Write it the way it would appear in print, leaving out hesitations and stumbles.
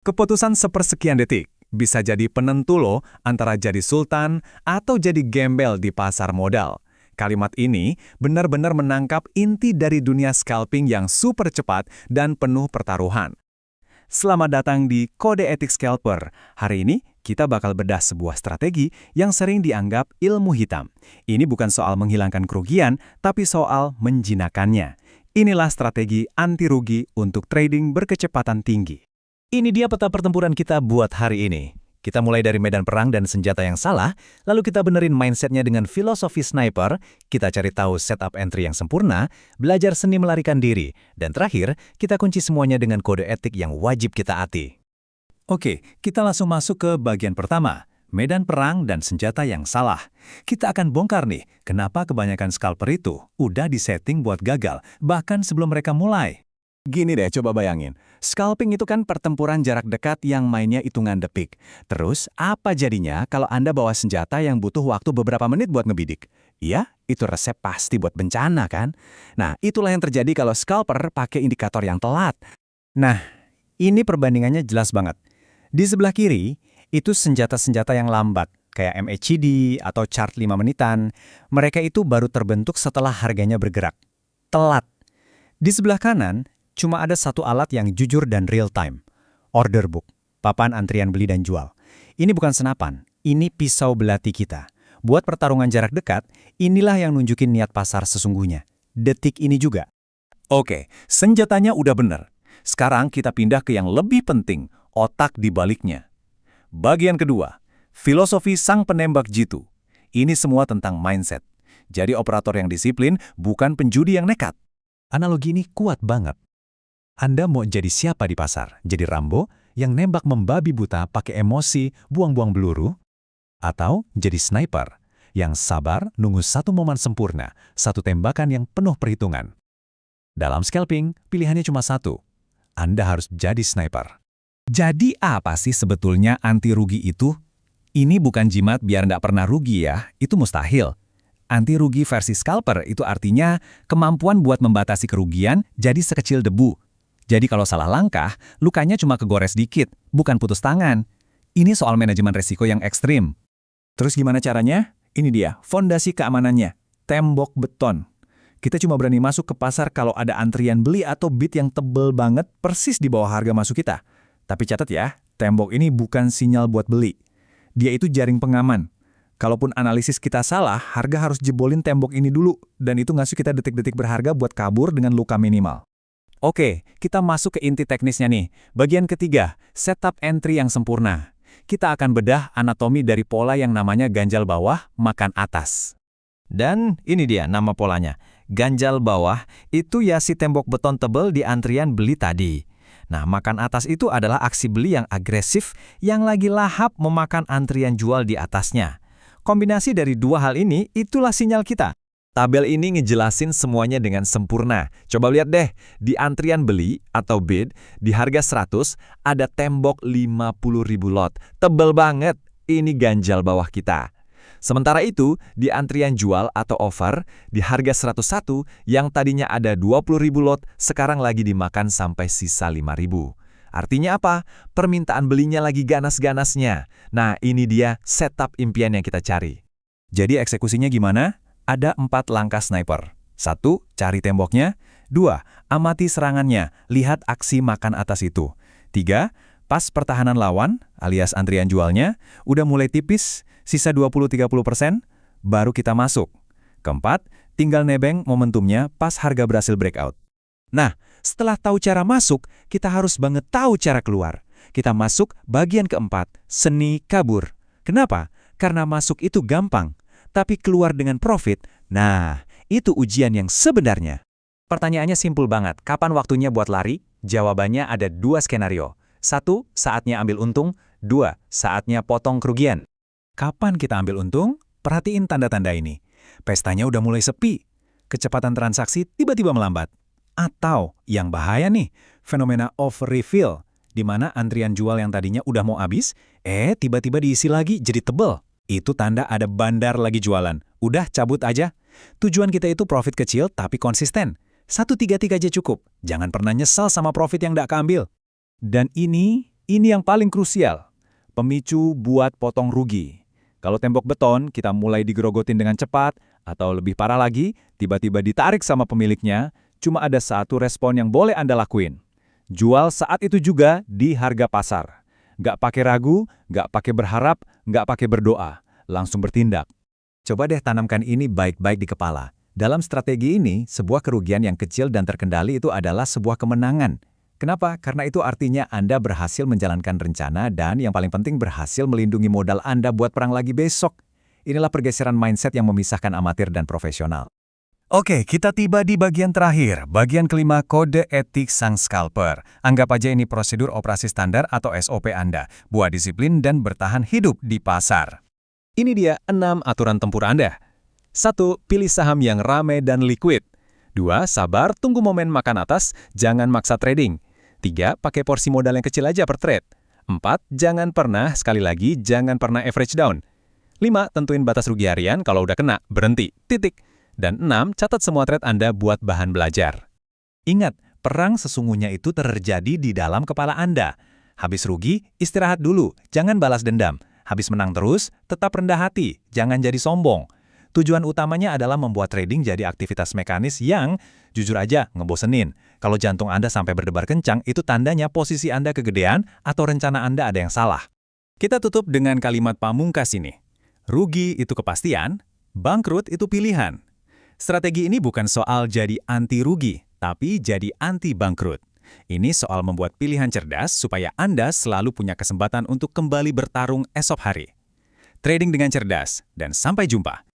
Keputusan sepersekian detik bisa jadi penentu loh antara jadi sultan atau jadi gembel di pasar modal. Kalimat ini benar-benar menangkap inti dari dunia scalping yang super cepat dan penuh pertaruhan. Selamat datang di Kode Etik Scalper. Hari ini kita bakal bedah sebuah strategi yang sering dianggap ilmu hitam. Ini bukan soal menghilangkan kerugian, tapi soal menjinakkannya. Inilah strategi anti rugi untuk trading berkecepatan tinggi. Ini dia peta pertempuran kita buat hari ini. Kita mulai dari medan perang dan senjata yang salah, lalu kita benerin mindsetnya dengan filosofi sniper, kita cari tahu setup entry yang sempurna, belajar seni melarikan diri, dan terakhir, kita kunci semuanya dengan kode etik yang wajib kita ati. Oke, kita langsung masuk ke bagian pertama, medan perang dan senjata yang salah. Kita akan bongkar nih, kenapa kebanyakan scalper itu udah disetting buat gagal, bahkan sebelum mereka mulai. Gini deh, coba bayangin. Scalping itu kan pertempuran jarak dekat yang mainnya hitungan detik. Terus, apa jadinya kalau Anda bawa senjata yang butuh waktu beberapa menit buat ngebidik? Iya, itu resep pasti buat bencana kan? Nah, itulah yang terjadi kalau scalper pakai indikator yang telat. Nah, ini perbandingannya jelas banget. Di sebelah kiri, itu senjata-senjata yang lambat, kayak MACD atau chart 5 menitan. Mereka itu baru terbentuk setelah harganya bergerak. Telat. Di sebelah kanan, cuma ada satu alat yang jujur dan real time. Order book, papan antrian beli dan jual. Ini bukan senapan, ini pisau belati kita. Buat pertarungan jarak dekat, inilah yang nunjukin niat pasar sesungguhnya. Detik ini juga. Oke, senjatanya udah bener. Sekarang kita pindah ke yang lebih penting, otak di baliknya. Bagian kedua, filosofi sang penembak jitu. Ini semua tentang mindset. Jadi operator yang disiplin bukan penjudi yang nekat. Analogi ini kuat banget. Anda mau jadi siapa di pasar? Jadi Rambo yang nembak membabi buta pakai emosi, buang-buang peluru? Atau jadi sniper yang sabar nunggu satu momen sempurna, satu tembakan yang penuh perhitungan? Dalam scalping, pilihannya cuma satu. Anda harus jadi sniper. Jadi apa sih sebetulnya anti rugi itu? Ini bukan jimat biar nggak pernah rugi ya, itu mustahil. Anti rugi versi scalper itu artinya kemampuan buat membatasi kerugian jadi sekecil debu. Jadi kalau salah langkah, lukanya cuma kegores dikit, bukan putus tangan. Ini soal manajemen resiko yang ekstrim. Terus gimana caranya? Ini dia, fondasi keamanannya. Tembok beton. Kita cuma berani masuk ke pasar kalau ada antrian beli atau bid yang tebel banget persis di bawah harga masuk kita. Tapi catat ya, tembok ini bukan sinyal buat beli. Dia itu jaring pengaman. Kalaupun analisis kita salah, harga harus jebolin tembok ini dulu. Dan itu ngasih kita detik-detik berharga buat kabur dengan luka minimal. Oke, kita masuk ke inti teknisnya nih. Bagian ketiga, setup entry yang sempurna. Kita akan bedah anatomi dari pola yang namanya ganjal bawah, makan atas. Dan ini dia nama polanya. Ganjal bawah itu ya si tembok beton tebel di antrian beli tadi. Nah, makan atas itu adalah aksi beli yang agresif yang lagi lahap memakan antrian jual di atasnya. Kombinasi dari dua hal ini itulah sinyal kita. Tabel ini ngejelasin semuanya dengan sempurna. Coba lihat deh, di antrian beli atau bid, di harga 100, ada tembok 50.000 lot. Tebel banget, ini ganjal bawah kita. Sementara itu, di antrian jual atau offer, di harga 101, yang tadinya ada 20.000 lot, sekarang lagi dimakan sampai sisa 5.000. Artinya apa? Permintaan belinya lagi ganas-ganasnya. Nah, ini dia setup impian yang kita cari. Jadi eksekusinya gimana? Ada 4 langkah sniper. 1. Cari temboknya. 2. Amati serangannya. Lihat aksi makan atas itu. 3. Pas pertahanan lawan, alias antrian jualnya, udah mulai tipis, sisa 20-30%, baru kita masuk. 4. Tinggal nebeng momentumnya pas harga berhasil breakout. Nah, setelah tahu cara masuk, kita harus banget tahu cara keluar. Kita masuk bagian keempat, seni kabur. Kenapa? Karena masuk itu gampang. Tapi keluar dengan profit, nah, itu ujian yang sebenarnya. Pertanyaannya simpel banget, kapan waktunya buat lari? Jawabannya ada 2 skenario. 1, saatnya ambil untung. 2, saatnya potong kerugian. Kapan kita ambil untung? Perhatiin tanda-tanda ini. Pestanya udah mulai sepi. Kecepatan transaksi tiba-tiba melambat. Atau, yang bahaya nih, fenomena over-refill, di mana antrian jual yang tadinya udah mau habis, tiba-tiba diisi lagi jadi tebel. Itu tanda ada bandar lagi jualan. Udah cabut aja. Tujuan kita itu profit kecil tapi konsisten. 1-3 aja cukup. Jangan pernah nyesal sama profit yang nggak keambil. Dan ini Ini yang paling krusial. Pemicu buat potong rugi. Kalau tembok beton, kita mulai digerogotin dengan cepat, atau lebih parah lagi, tiba-tiba ditarik sama pemiliknya, cuma ada satu respon yang boleh Anda lakuin. Jual saat itu juga di harga pasar. Nggak pakai ragu, nggak pakai berharap, nggak pakai berdoa. Langsung bertindak. Coba deh tanamkan ini baik-baik di kepala. Dalam strategi ini, sebuah kerugian yang kecil dan terkendali itu adalah sebuah kemenangan. Kenapa? Karena itu artinya Anda berhasil menjalankan rencana dan yang paling penting berhasil melindungi modal Anda buat perang lagi besok. Inilah pergeseran mindset yang memisahkan amatir dan profesional. Oke, kita tiba di bagian terakhir, bagian kelima kode etik sang scalper. Anggap aja ini prosedur operasi standar atau SOP Anda, buat disiplin dan bertahan hidup di pasar. Ini dia 6 aturan tempur Anda. 1. Pilih saham yang ramai dan liquid. 2. Sabar, tunggu momen makan atas, jangan maksa trading. 3. Pakai porsi modal yang kecil aja per trade. 4. Jangan pernah, sekali lagi, jangan pernah average down. 5. Tentuin batas rugi harian, kalau udah kena, berhenti, titik. Dan 6. Catat semua trade Anda buat bahan belajar. Ingat, perang sesungguhnya itu terjadi di dalam kepala Anda. Habis rugi, istirahat dulu, jangan balas dendam. Habis menang terus, tetap rendah hati, jangan jadi sombong. Tujuan utamanya adalah membuat trading jadi aktivitas mekanis yang, jujur aja, ngebosenin. Kalau jantung Anda sampai berdebar kencang, itu tandanya posisi Anda kegedean atau rencana Anda ada yang salah. Kita tutup dengan kalimat pamungkas ini. Rugi itu kepastian, bangkrut itu pilihan. Strategi ini bukan soal jadi anti rugi, tapi jadi anti bangkrut. Ini soal membuat pilihan cerdas supaya Anda selalu punya kesempatan untuk kembali bertarung esok hari. Trading dengan cerdas, dan sampai jumpa